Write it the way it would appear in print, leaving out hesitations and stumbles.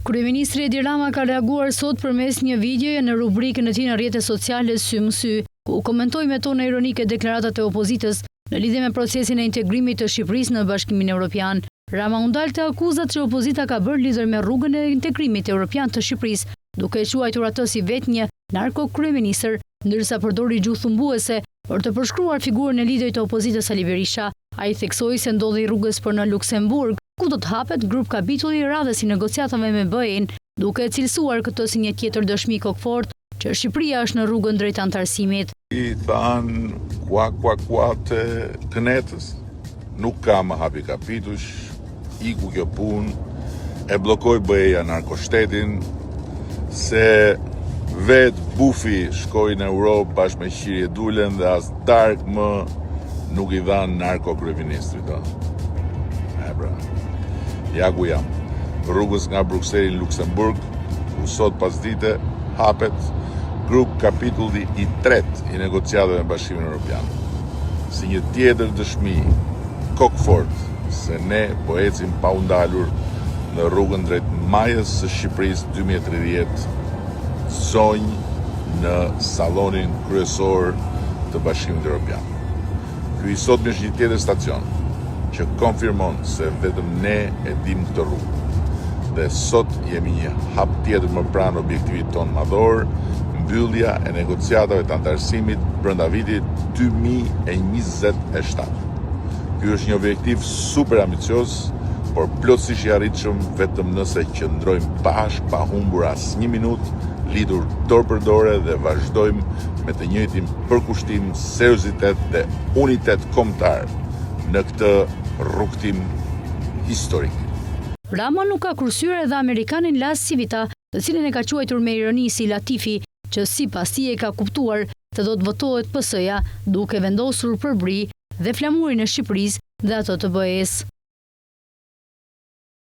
Kryeministri Edi Rama ka reaguar sot përmes një videoje në rubrikën e tij në rrjetet sociale Sy më sy, ku komentoi me tonë ironike deklaratat e opozitës në lidhje me procesin e integrimit të Shqipërisë në Bashkimin Evropian. Rama u ndal te akuzat që opozita ka bërë lidhur me rrugën e integrimit evropian të Shqipërisë, duke e quajtur atë si vetë një narko-kryeministër, ndërsa përdori gjuhë thumbuese për të përshkruar figurën e liderit të opozitës Ali Berisha. Ai theksoi se ndodhej rrugës për në Luksemburg, ku do të hapet grup kapitulli i radhës i negociatave me BE-n, duke cilësuar këtë si një tjetër dëshmi kokfort që Shqipëria është në rrugën drejt antarësimit. I than kua të kënetës, nuk ka më hapi kapitush, iku kjo punë, e blokoj BE-ja narkoshtetin, se vetë bufi shkoj në Europë bashkë me Qirje Dulen dhe as dark më nuk i dhanë narko-kryeministrit. Ja ku jam, rrugës nga Brukseli në Luksemburg, ku sot pas dite hapet grup kapitulli i 3 i negociatave me Bashkimin Evropian. Si një tjetër dëshmi kokfort se ne po ecim pa u ndalur në rrugën drejt majës së Shqipërisë 2030, zonjë në sallonin kryesor të Bashkimit Evropian. Ky i sotmi është një tjetër stacion që konfirmon se vetëm ne e dim këtë rrugë. Dhe sot jemi një hap tjetër më pranë objektivit ton madhor, mbyllja e negociatave të antarësimit brenda vitit 2027. Ky është një objektiv super ambicios, por plotësisht i arritshëm vetëm nëse qëndrojmë bashkë pa humbur as një minutë, lidhur dorë për dorë dhe vazhdojmë me të njëjtin përkushtim, seriozitet dhe unitet kombëtar në këtë rrugtim historik. Rama nuk ka kursyer edhe amerikanin Las Civita, të cilin e ka quajtur me ironi si Latifi, që sipas tij e ka kuptuar se do të votohet PS-ja, duke vendosur përbri dhe flamurin e Shqipërisë dhe ato të BE-s.